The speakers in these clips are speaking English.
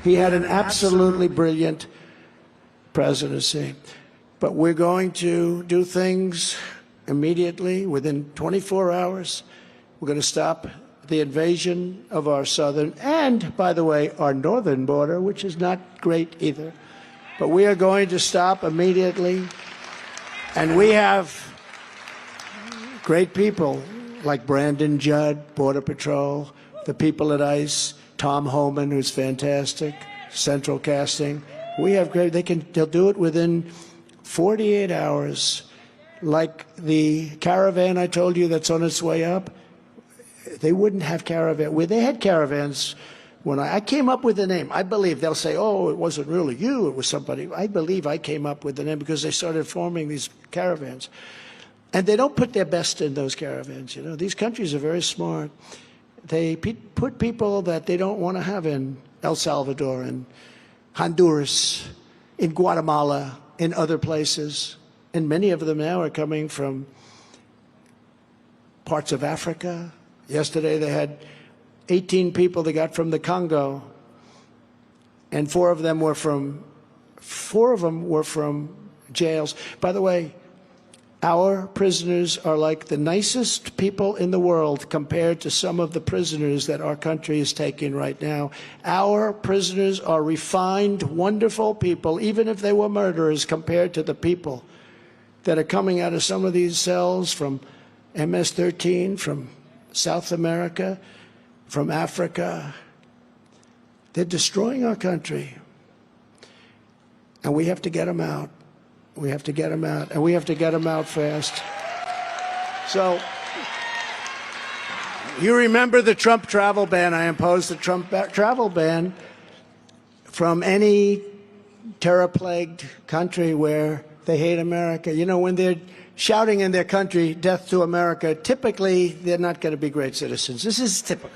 He had an absolutely brilliant presidency. But we're going to do things immediately, within 24 hours. We're going to stop the invasion of our southern and, by the way, our northern border, which is not great either. But we are going to stop immediately. And we have great people like Brandon Judd, Border Patrol, the people at ICE, Tom Homan, who's fantastic, Central Casting. We have great, they'll do it within 48 hours. Like the caravan I told you that's on its way up, they wouldn't have caravan. Well, they had caravans when I came up with the name. I believe they'll say, oh, it wasn't really you, it was somebody. I believe I came up with the name because they started forming these caravans. And they don't put their best in those caravans. You know, these countries are very smart. They put people that they don't want to have in El Salvador and Honduras, in Guatemala, in other places. And many of them now are coming from parts of Africa. Yesterday they had 18 people they got from the Congo, and four of them were from jails. By the way, our prisoners are like the nicest people in the world compared to some of the prisoners that our country is taking right now. Our prisoners are refined, wonderful people, even if they were murderers, compared to the people that are coming out of some of these cells from MS-13, from South America, from Africa. They're destroying our country. And we have to get them out. We have to get them out, and we have to get them out fast. So, you remember the Trump travel ban. I imposed the Trump travel ban from any terror-plagued country where they hate America. You know, when they're shouting in their country, death to America, typically they're not going to be great citizens. This is typical.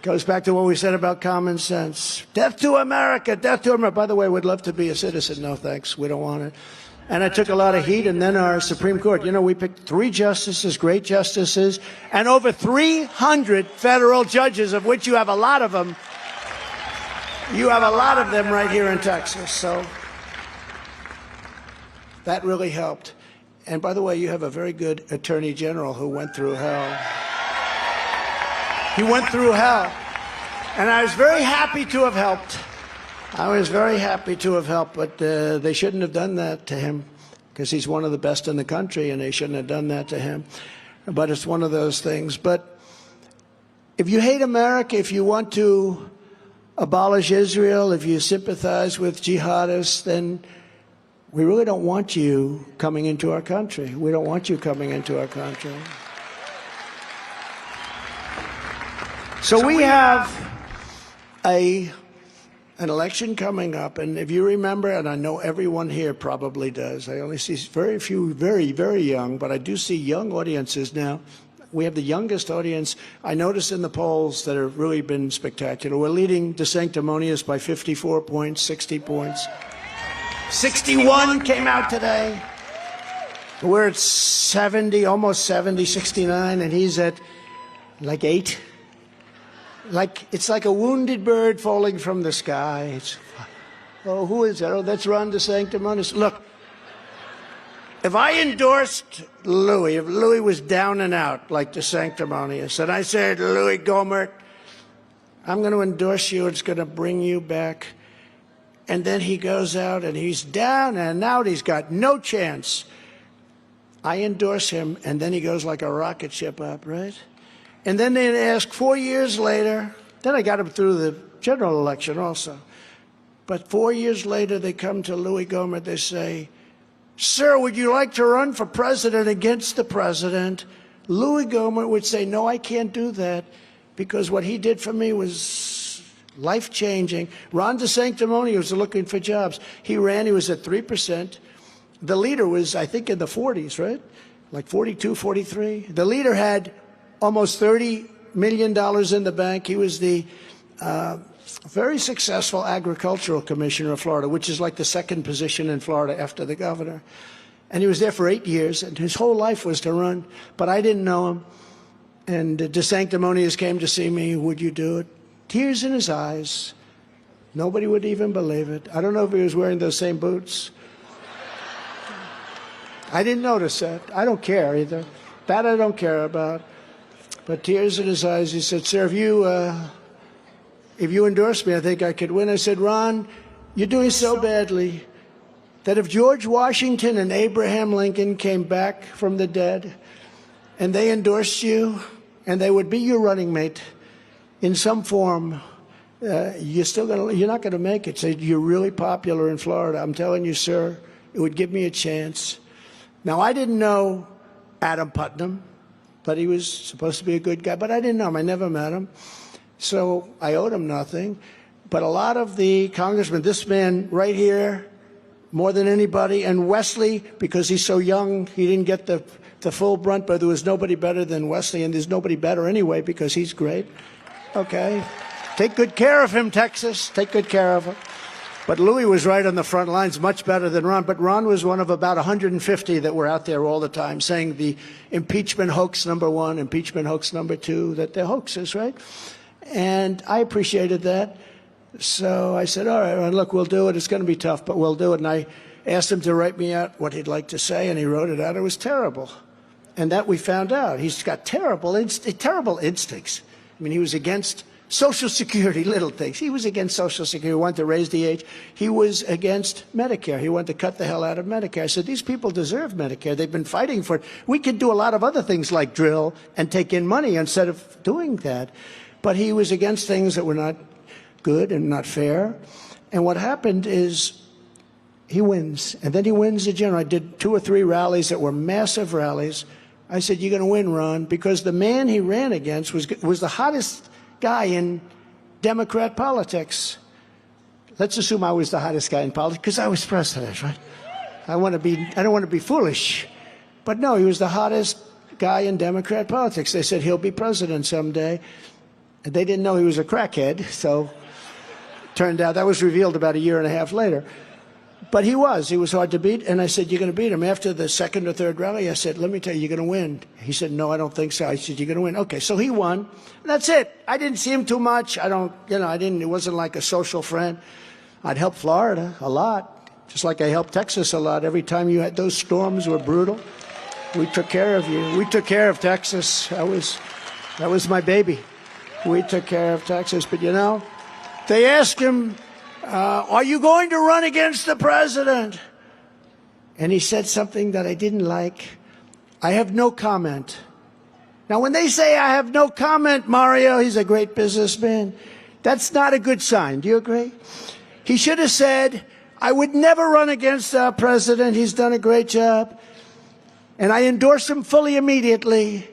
Goes back to what we said about common sense. Death to America, death to America. By the way, we'd love to be a citizen. No, thanks. We don't want it. And I took a lot of heat. And then our Supreme Court, you know, we picked 3 justices, great justices, and over 300 federal judges, of which you have a lot of them. You have a lot of them right here in Texas. So that really helped. And by the way, you have a very good attorney general who went through hell. He went through hell. And I was very happy to have helped. I was very happy to have helped, but they shouldn't have done that to him because he's one of the best in the country, and they shouldn't have done that to him. But it's one of those things. But if you hate America, if you want to abolish Israel, if you sympathize with jihadists, then we really don't want you coming into our country. We don't want you coming into our country. So we have an election coming up, and if you remember, and I know everyone here probably does, I only see very few, very, very young, but I do see young audiences now. We have the youngest audience. I noticed in the polls that have really been spectacular. We're leading DeSanctimonious by 54 points, 60 points. 61 came out today. We're at 70, almost 70, 69, and he's at like 8. It's like a wounded bird falling from the sky. Oh, who is that? Oh, that's Ron DeSanctimonious. Look, if I endorsed Louis, if Louis was down and out like DeSanctimonious, and I said, Louis Gohmert, I'm going to endorse you, it's going to bring you back. And then he goes out and he's down and out, he's got no chance. I endorse him, and then he goes like a rocket ship up, right? And then they ask 4 years later, then I got him through the general election also. But 4 years later, they come to Louis Gohmert, they say, sir, would you like to run for president against the president? Louis Gohmert would say, no, I can't do that because what he did for me was life-changing. Ron DeSanctimonious was looking for jobs. He ran, he was at 3%. The leader was, I think, in the 40s, right? Like 42, 43. The leader had almost $30 million in the bank. He was the very successful agricultural commissioner of Florida, which is like the second position in Florida after the governor. And he was there for 8 years, and his whole life was to run. But I didn't know him. And DeSanctimonious came to see me. Would you do it? Tears in his eyes. Nobody would even believe it. I don't know if he was wearing those same boots. I didn't notice that. I don't care either. That I don't care about. But tears in his eyes, he said, sir, if you endorse me, I think I could win. I said, Ron, you're doing so badly that if George Washington and Abraham Lincoln came back from the dead and they endorsed you and they would be your running mate in some form, you're not going to make it. So you're really popular in Florida. I'm telling you, sir, it would give me a chance. Now, I didn't know Adam Putnam, but he was supposed to be a good guy. But I didn't know him. I never met him. So I owed him nothing. But a lot of the congressmen, this man right here, more than anybody, and Wesley, because he's so young, he didn't get the full brunt, but there was nobody better than Wesley, and there's nobody better anyway because he's great. Okay? Take good care of him, Texas. Take good care of him. But Louis was right on the front lines, much better than Ron. But Ron was one of about 150 that were out there all the time saying the impeachment hoax #1, impeachment hoax #2, that they're hoaxes, right? And I appreciated that. So I said, all right, Ron, look, we'll do it. It's going to be tough, but we'll do it. And I asked him to write me out what he'd like to say, and he wrote it out. It was terrible. And that we found out. He's got terrible instincts. I mean, he was against Social Security, little things. He was against Social Security. He wanted to raise the age. He was against Medicare. He wanted to cut the hell out of Medicare. I said, these people deserve Medicare. They've been fighting for it. We could do a lot of other things like drill and take in money instead of doing that. But he was against things that were not good and not fair. And what happened is he wins. And then he wins the general. I did 2 or 3 rallies that were massive rallies. I said, you're going to win, Ron, because the man he ran against was the hottest guy in Democrat politics. Let's assume I was the hottest guy in politics because I was president, right? I don't want to be foolish. But no, he was the hottest guy in Democrat politics. They said he'll be president someday. And they didn't know he was a crackhead, so turned out that was revealed about 1.5 years later. But he was hard to beat, and I said, you're going to beat him. After the 2nd or 3rd rally, I said, let me tell you, you're going to win. He said, no, I don't think so. I said, you're going to win. Okay, so he won. That's it. I didn't see him too much. It wasn't like a social friend. I'd help Florida a lot, just like I helped Texas a lot. Every time you had those storms were brutal. We took care of you. We took care of Texas. That was my baby. We took care of Texas. But, they asked him, are you going to run against the president? And he said something that I didn't like. I have no comment. Now, when they say I have no comment, Mario, he's a great businessman, that's not a good sign. Do you agree? He should have said, I would never run against our president. He's done a great job. And I endorse him fully immediately.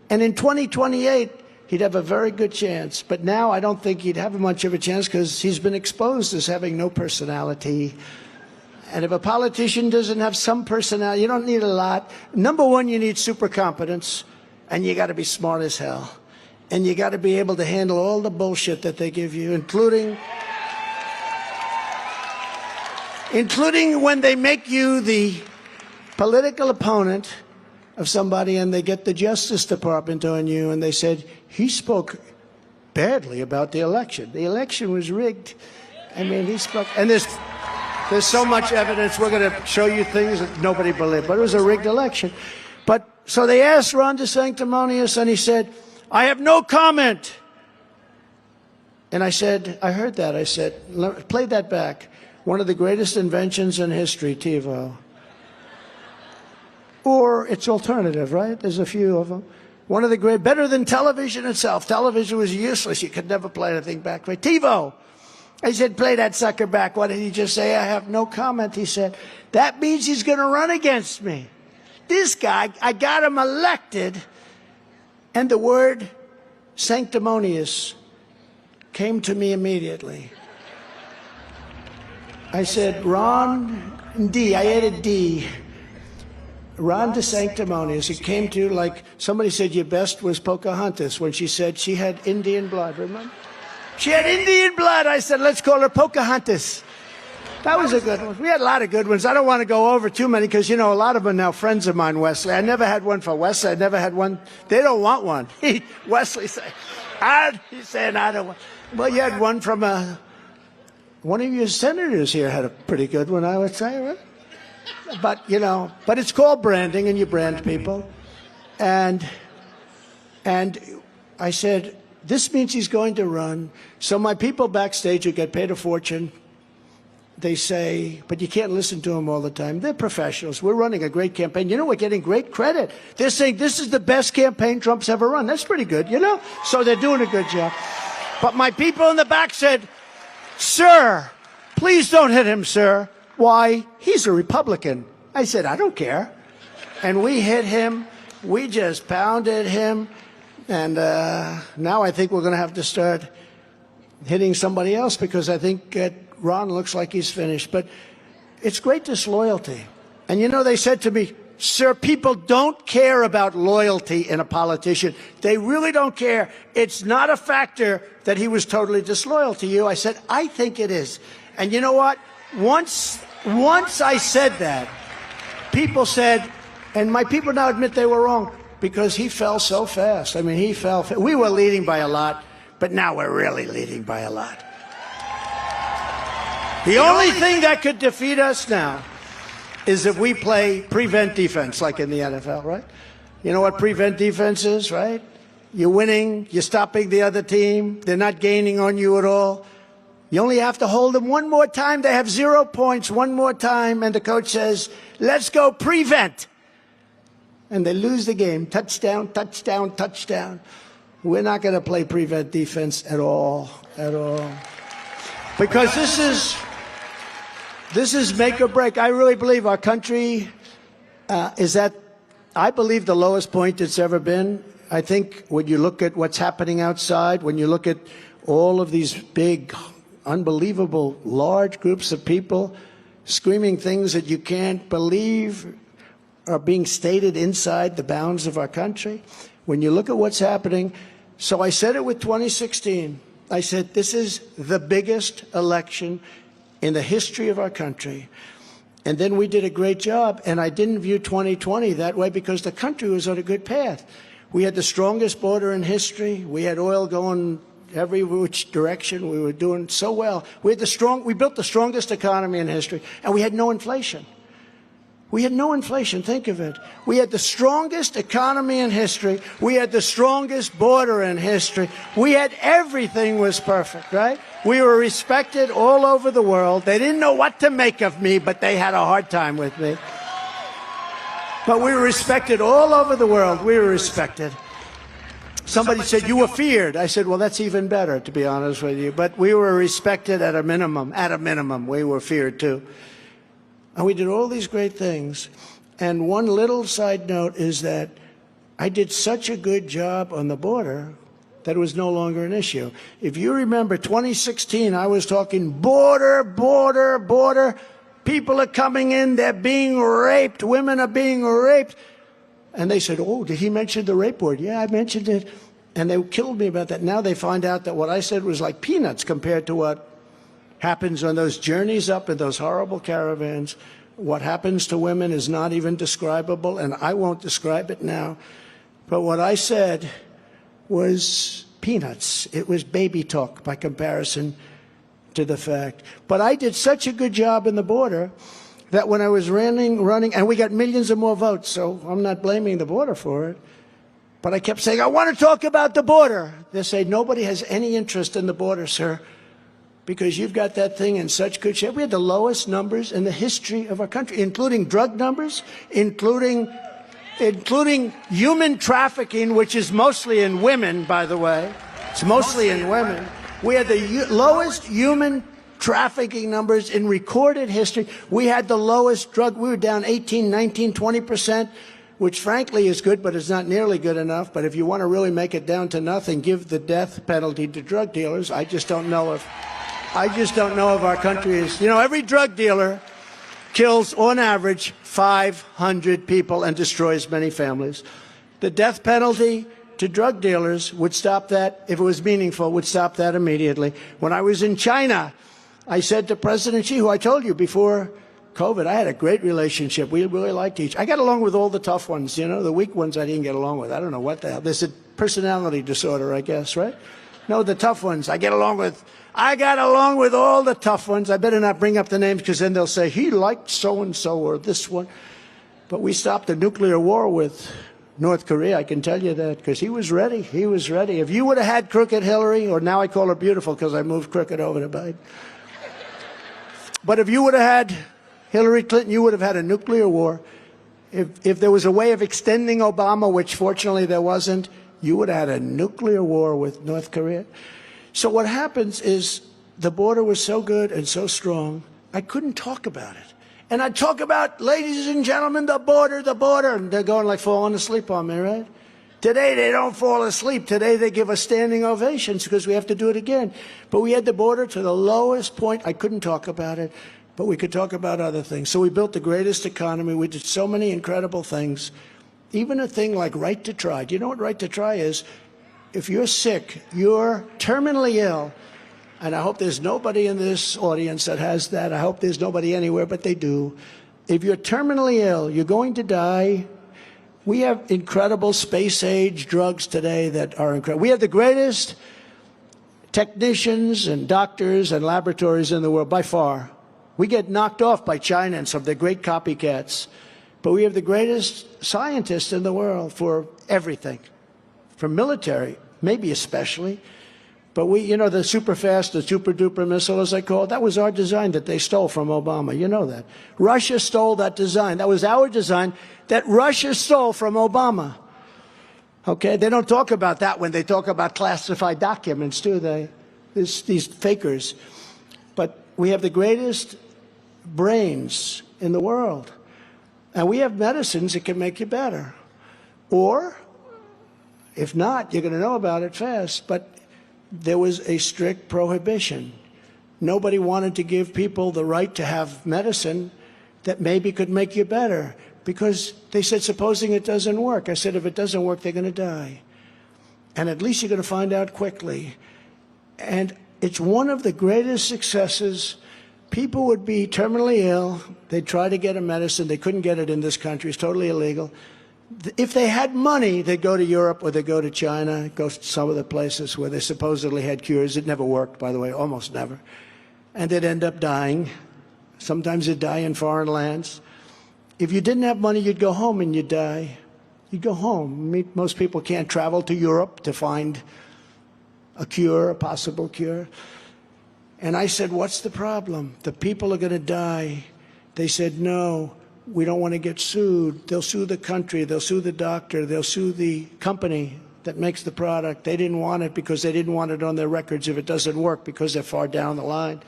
And in 2028, he'd have a very good chance. But now I don't think he'd have much of a chance because he's been exposed as having no personality. And if a politician doesn't have some personality, you don't need a lot. #1, you need super competence, and you got to be smart as hell. And you got to be able to handle all the bullshit that they give you, including when they make you the political opponent of somebody and they get the Justice Department on you and they said, he spoke badly about the election. The election was rigged. I mean, he spoke, and there's so much evidence. We're going to show you things that nobody believed, but it was a rigged election. But so they asked Ron DeSanctimonious, and he said, I have no comment. And I said, I heard that. I said, play that back. One of the greatest inventions in history, TiVo. Or its alternative, right? There's a few of them. One of the great, better than television itself. Television was useless. You could never play anything back. Right? TiVo. I said, play that sucker back. What did he just say? I have no comment. He said, that means he's going to run against me. This guy, I got him elected. And the word sanctimonious came to me immediately. I said, Ron D. I added D. Ron DeSanctimonious. It came to, like, somebody said your best was Pocahontas when she said she had Indian blood, remember? She had Indian blood. I said, let's call her Pocahontas. That was a good one. We had a lot of good ones. I don't want to go over too many because, a lot of them are now friends of mine, Wesley. I never had one for Wesley. I never had one. They don't want one. Wesley said, he's saying, I don't want. Well, you had one from One of your senators here had a pretty good one, I would say, right? But, you know, but it's called branding, and you brand people. And I said, this means he's going to run. So my people backstage who get paid a fortune, they say, but you can't listen to them all the time. They're professionals. We're running a great campaign. You know, we're getting great credit. They're saying this is the best campaign Trump's ever run. That's pretty good, you know? So they're doing a good job. But my people in the back said, sir, please don't hit him, sir. Why? He's a Republican. I said, I don't care. And we hit him. We just pounded him. And now I think we're going to have to start hitting somebody else because I think Ron looks like he's finished. But it's great disloyalty. And, you know, they said to me, sir, people don't care about loyalty in a politician. They really don't care. It's not a factor that he was totally disloyal to you. I said, I think it is. And you know what? Once I said that, people said, and my people now admit they were wrong, because he fell so fast. I mean, he fell. We were leading by a lot, but now we're really leading by a lot. The only thing that could defeat us now is if we play prevent defense, like in the NFL, right? You know what prevent defense is, right? You're winning, you're stopping the other team, they're not gaining on you at all. You only have to hold them one more time. They have 0 points one more time, and the coach says, let's go prevent. And they lose the game. Touchdown, touchdown, touchdown. We're not going to play prevent defense at all, at all. Because this is make or break. I really believe our country is at, I believe, the lowest point it's ever been. I think when you look at what's happening outside, when you look at all of these big, unbelievable, large groups of people screaming things that you can't believe are being stated inside the bounds of our country. When you look at what's happening, so I said it with 2016. I said, this is the biggest election in the history of our country. And then we did a great job, and I didn't view 2020 that way because the country was on a good path. We had the strongest border in history. We had oil going every which direction. We were doing so well. We built the strongest economy in history, and we had no inflation. We had no inflation, think of it. We had the strongest economy in history. We had the strongest border in history. We had everything was perfect, right? We were respected all over the world. They didn't know what to make of me, but they had a hard time with me. But we were respected all over the world. We were respected. Somebody said, you were feared. I said, well, that's even better, to be honest with you. But we were respected at a minimum. At a minimum, we were feared, too. And we did all these great things. And one little side note is that I did such a good job on the border that it was no longer an issue. If you remember 2016, I was talking border, border, border. People are coming in, they're being raped, women are being raped. And they said, oh, did he mention the rape word? Yeah, I mentioned it. And they killed me about that. Now they find out that what I said was like peanuts compared to what happens on those journeys up in those horrible caravans. What happens to women is not even describable, and I won't describe it now. But what I said was peanuts. It was baby talk by comparison to the fact. But I did such a good job in the border that when I was running, and we got millions of more votes, so I'm not blaming the border for it. But I kept saying, I want to talk about the border. They say, nobody has any interest in the border, sir, because you've got that thing in such good shape. We had the lowest numbers in the history of our country, including drug numbers, including human trafficking, which is mostly in women, by the way. It's mostly in women. We had the lowest human trafficking numbers in recorded history. We had the lowest drug. We were down 18, 19, 20%, which frankly is good, but it's not nearly good enough. But if you want to really make it down to nothing, give the death penalty to drug dealers. I just don't know if our country is, you know, every drug dealer kills on average 500 people and destroys many families. The death penalty to drug dealers would stop that, if it was meaningful, would stop that immediately. When I was in China, I said to President Xi, who I told you before COVID, I had a great relationship. We really liked each. I got along with all the tough ones, you know, the weak ones I didn't get along with. I don't know what the hell. There's a personality disorder, I guess, right? No, the tough ones. I get along with I got along with all the tough ones. I better not bring up the names because then they'll say, he liked so-and-so or this one. But we stopped the nuclear war with North Korea, I can tell you that, because he was ready. He was ready. If you would have had crooked Hillary, or now I call her beautiful because I moved crooked over to Biden. But if you would have had Hillary Clinton, you would have had a nuclear war. If there was a way of extending Obama, which fortunately there wasn't, you would have had a nuclear war with North Korea. So what happens is the border was so good and so strong, I couldn't talk about it. And I'd talk about, ladies and gentlemen, the border, and they're going like falling asleep on me, right? Today they don't fall asleep. Today they give us standing ovations because we have to do it again. But we had the border to the lowest point. I couldn't talk about it, but we could talk about other things. So we built the greatest economy. We did so many incredible things. Even a thing like Right to Try. Do you know what Right to Try is? If you're sick, you're terminally ill, and I hope there's nobody in this audience that has that. I hope there's nobody anywhere, but they do. If you're terminally ill, you're going to die. We have incredible space-age drugs today that are incredible. We have the greatest technicians and doctors and laboratories in the world, by far. We get knocked off by China and some of the great copycats, but we have the greatest scientists in the world for everything. For military, maybe especially. But we, you know, the super fast, the super duper missile, as I call it, that was our design that they stole from Obama. You know that. Russia stole that design. That was our design that Russia stole from Obama. Okay? They don't talk about that when they talk about classified documents, do they? These fakers. But we have the greatest brains in the world. And we have medicines that can make you better. Or, if not, you're going to know about it fast. But there was a strict prohibition. Nobody wanted to give people the right to have medicine that maybe could make you better because they said, supposing it doesn't work. I said, if it doesn't work, they're going to die. And at least you're going to find out quickly. And it's one of the greatest successes. People would be terminally ill. They'd try to get a medicine. They couldn't get it in this country. It's totally illegal. If they had money, they'd go to Europe or they'd go to China, go to some of the places where they supposedly had cures. It never worked, by the way, almost never. And they'd end up dying. Sometimes they'd die in foreign lands. If you didn't have money, you'd go home and you'd die. You'd go home. Most people can't travel to Europe to find a cure, a possible cure. And I said, what's the problem? The people are going to die. They said, no. We don't want to get sued. They'll sue the country. They'll sue the doctor. They'll sue the company that makes the product. They didn't want it because they didn't want it on their records if it doesn't work because they're far down the line.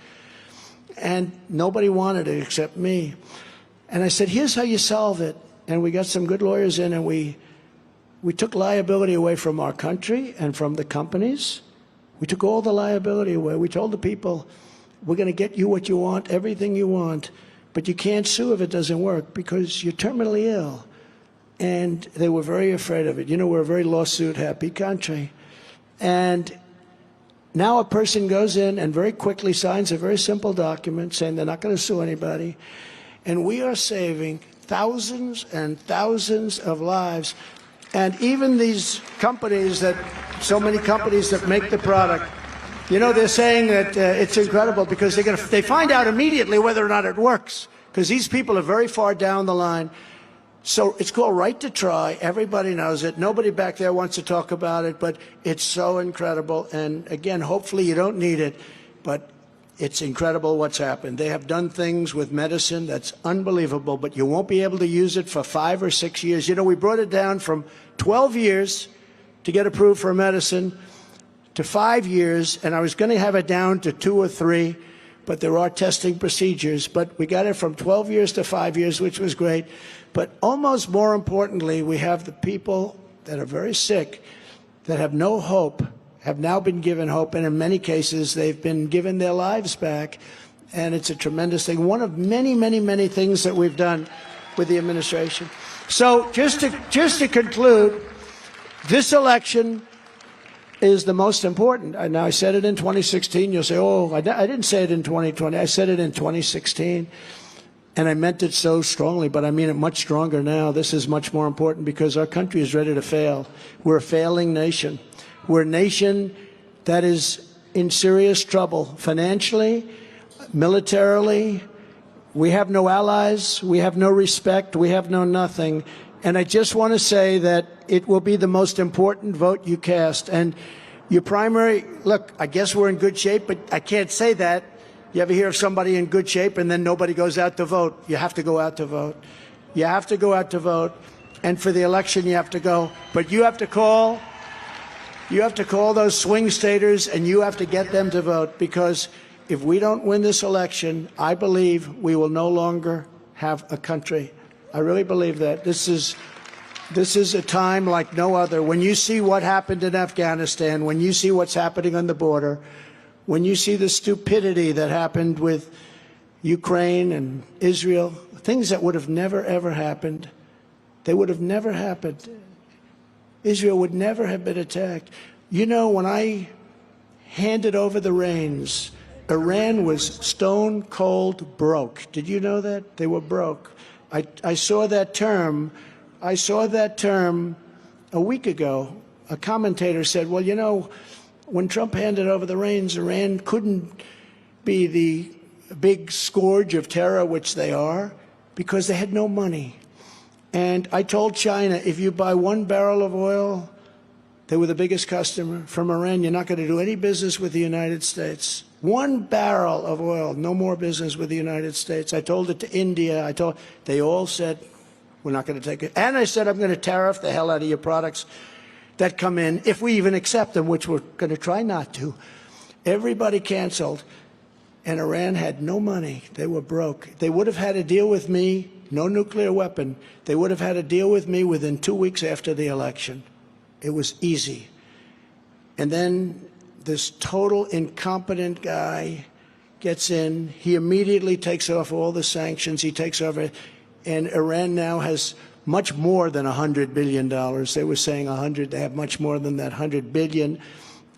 And nobody wanted it except me. And I said, here's how you solve it. And we got some good lawyers in, and we took liability away from our country and from the companies. We took all the liability away. We told the people, we're going to get you what you want, everything you want. But you can't sue if it doesn't work because you're terminally ill. And they were very afraid of it. You know, we're a very lawsuit-happy country. And now a person goes in and very quickly signs a very simple document saying they're not going to sue anybody. And we are saving thousands and thousands of lives. And even these companies that, so many companies that make the product, you know, they're saying that it's incredible because they find out immediately whether or not it works because these people are very far down the line. So it's called Right to Try. Everybody knows it. Nobody back there wants to talk about it, but it's so incredible. And again, hopefully you don't need it, but it's incredible what's happened. They have done things with medicine that's unbelievable, but you won't be able to use it for 5 or 6 years. You know, we brought it down from 12 years to get approved for a medicine to 5 years, and I was going to have it down to 2 or 3, but there are testing procedures. But we got it from 12 years to 5 years, which was great. But almost more importantly, we have the people that are very sick, that have no hope, have now been given hope, and in many cases, they've been given their lives back, and it's a tremendous thing. One of many, many, many things that we've done with the administration. So just to conclude, this election is the most important. Now, I said it in 2016. You'll say, oh, I didn't say it in 2020. I said it in 2016, and I meant it so strongly, but I mean it much stronger now. This is much more important because our country is ready to fail. We're a failing nation. We're a nation that is in serious trouble financially, militarily. We have no allies. We have no respect. We have no nothing. And I just want to say that it will be the most important vote you cast. And your primary, look, I guess we're in good shape, but I can't say that. You ever hear of somebody in good shape and then nobody goes out to vote? You have to go out to vote. You have to go out to vote. And for the election, you have to go. But you have to call those swing staters and you have to get them to vote, because if we don't win this election, I believe we will no longer have a country. I really believe that. This is a time like no other. When you see what happened in Afghanistan, when you see what's happening on the border, when you see the stupidity that happened with Ukraine and Israel, things that would have never, ever happened, they would have never happened. Israel would never have been attacked. You know, when I handed over the reins, Iran was stone cold broke. Did you know that? They were broke. I saw that term. I saw that term a week ago. A commentator said, well, you know, when Trump handed over the reins, Iran couldn't be the big scourge of terror, which they are, because they had no money. And I told China, if you buy 1 barrel of oil, they were the biggest customer from Iran, you're not going to do any business with the United States. 1 barrel of oil, no more business with the United States. I told it to India. They all said, we're not going to take it. And I said, I'm going to tariff the hell out of your products that come in, if we even accept them, which we're going to try not to. Everybody canceled, and Iran had no money. They were broke. They would have had a deal with me, no nuclear weapon. They would have had a deal with me within 2 weeks after the election. It was easy. And then this total incompetent guy gets in. He immediately takes off all the sanctions. He takes over. And Iran now has much more than $100 billion. They were saying 100. They have much more than that, 100 billion.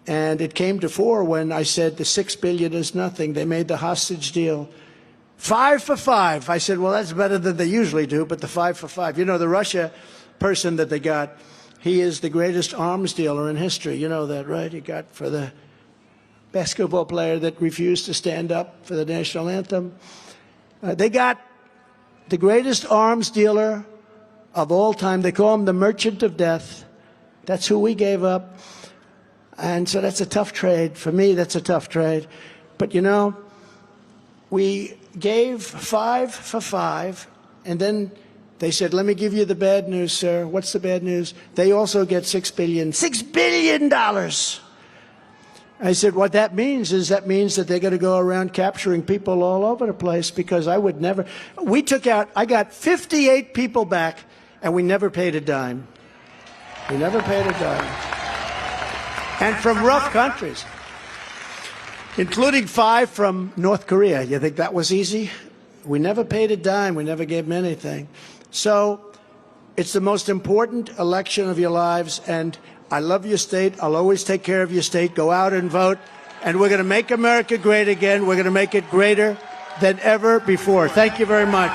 And it came to 4 when I said the $6 billion is nothing. They made the hostage deal 5 for 5. I said, well, that's better than they usually do, but the 5 for 5. You know, the Russia person that they got, he is the greatest arms dealer in history. You know that, right? He got for the basketball player that refused to stand up for the national anthem. They got the greatest arms dealer of all time. They call him the Merchant of Death. That's who we gave up. And so that's a tough trade. For me, that's a tough trade. But, you know, we gave 5 for 5, and then they said, let me give you the bad news, sir. What's the bad news? They also get $6 billion. $6 billion! I said, what that means is that they're going to go around capturing people all over the place, because I would never. I got 58 people back, and we never paid a dime. We never paid a dime. And from rough countries, including 5 from North Korea. You think that was easy? We never paid a dime. We never gave them anything. So it's the most important election of your lives, and I love your state. I'll always take care of your state. Go out and vote, and we're going to make America great again. We're going to make it greater than ever before. Thank you very much.